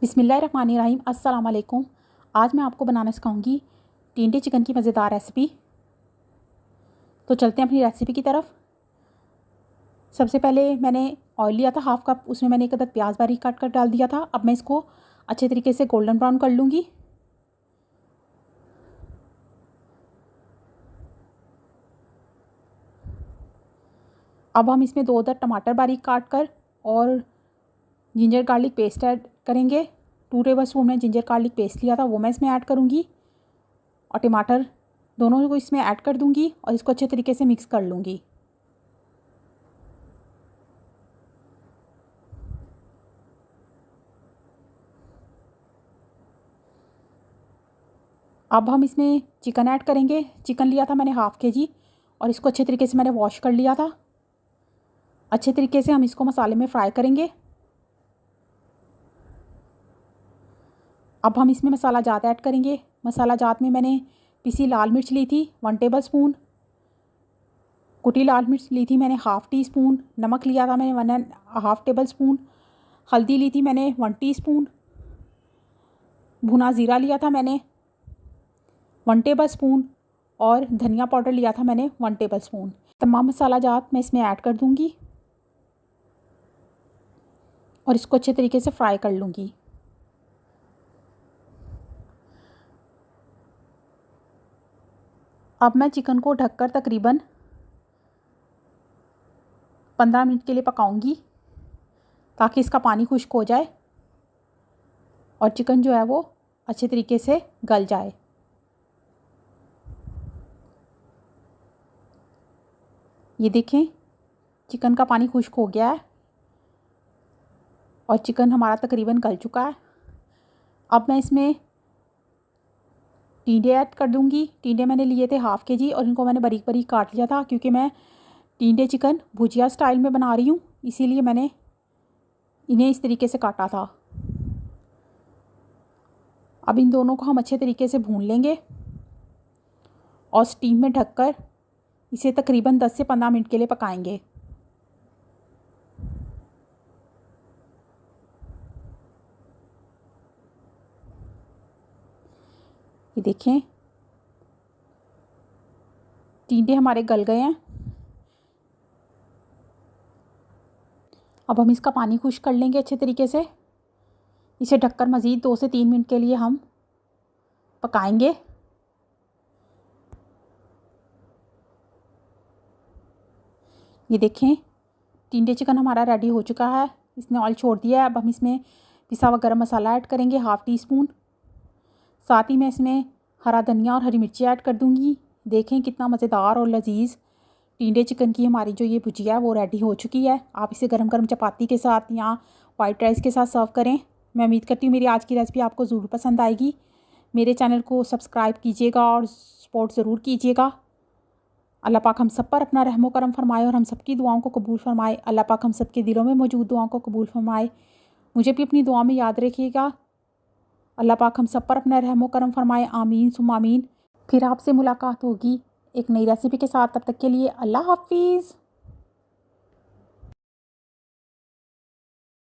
बिस्मिल्लाहिर्रहमानिर्रहीम। अस्सलाम वालेकुम। आज मैं आपको बनाना सिखाऊंगी टिंडे चिकन की मज़ेदार रेसिपी। तो चलते हैं अपनी रेसिपी की तरफ। सबसे पहले मैंने ऑयल लिया था 1/2 कप, उसमें मैंने एक अदद प्याज बारीक काट कर डाल दिया था। अब मैं इसको अच्छे तरीके से गोल्डन ब्राउन कर लूँगी। अब हम इसमें 2 अदद टमाटर बारीक काट कर और जिंजर गार्लिक पेस्ट ऐड करेंगे। 2 टेबल स्पून में जिंजर गार्लिक पेस्ट लिया था वो मैं इसमें ऐड करूँगी और टमाटर दोनों को इसमें ऐड कर दूँगी और इसको अच्छे तरीके से मिक्स कर लूँगी। अब हम इसमें चिकन ऐड करेंगे। चिकन लिया था मैंने 1/2 kg और इसको अच्छे तरीके से मैंने वॉश कर लिया था। अच्छे तरीके से हम इसको मसाले में फ्राई करेंगे। अब हम इसमें मसाला जात ऐड करेंगे। मसाला जात में मैंने पिसी लाल मिर्च ली थी 1 टेबल स्पून, कुटी लाल मिर्च ली थी मैंने 1/2 टी स्पून, नमक लिया था मैंने 1.5 टेबल स्पून, हल्दी ली थी मैंने 1 टीस्पून, भुना ज़ीरा लिया था मैंने 1 टेबल स्पून और धनिया पाउडर लिया था मैंने 1 टेबल स्पून। तमाम मसाला जात मैं इसमें ऐड कर दूंगी और इसको अच्छे तरीके से फ्राई कर लूँगी। अब मैं चिकन को ढककर तकरीबन 15 मिनट के लिए पकाऊंगी ताकि इसका पानी खुश्क हो जाए और चिकन जो है वो अच्छे तरीके से गल जाए। ये देखें चिकन का पानी खुश्क हो गया है और चिकन हमारा तकरीबन गल चुका है। अब मैं इसमें टिंडे ऐड कर दूंगी। टिंडे मैंने लिए थे 1/2 kg और इनको मैंने बारीक बारीक काट लिया था क्योंकि मैं टिंडे चिकन भुजिया स्टाइल में बना रही हूँ, इसीलिए मैंने इन्हें इस तरीके से काटा था। अब इन दोनों को हम अच्छे तरीके से भून लेंगे और स्टीम में ढककर इसे तकरीबन 10 से 15 मिनट के लिए पकाएंगे। ये देखें टिंडे हमारे गल गए हैं। अब हम इसका पानी खुश्क कर लेंगे अच्छे तरीके से। इसे ढककर मज़ीद 2 से 3 मिनट के लिए हम पकाएंगे। ये देखें टिंडे चिकन हमारा रेडी हो चुका है, इसने ऑयल छोड़ दिया है। अब हम इसमें पिसा हुआ गरम मसाला ऐड करेंगे 1/2 टीस्पून। साथ ही मैं इसमें हरा धनिया और हरी मिर्ची ऐड कर दूंगी। देखें कितना मज़ेदार और लजीज टिंडे चिकन की हमारी जो ये भुजिया है वो रेडी हो चुकी है। आप इसे गरम गरम चपाती के साथ या वाइट राइस के साथ सर्व करें। मैं उम्मीद करती हूँ मेरी आज की रेसिपी आपको ज़रूर पसंद आएगी। मेरे चैनल को सब्सक्राइब कीजिएगा और सपोर्ट ज़रूर कीजिएगा। अल्लाह पाक हम सब पर अपना रहमो करम फरमाए और हम सब की दुआओं को कबूल फरमाए। अल्लाह पाक हम सब के दिलों में मौजूद दुआओं को कबूल फरमाए। मुझे भी अपनी दुआ में याद रखिएगा। अल्लाह पाक हम सब पर अपना रहमो करम फरमाए। आमीन सुम्मा आमीन। फिर आपसे मुलाकात होगी एक नई रेसिपी के साथ। तब तक के लिए अल्लाह हाफिज़।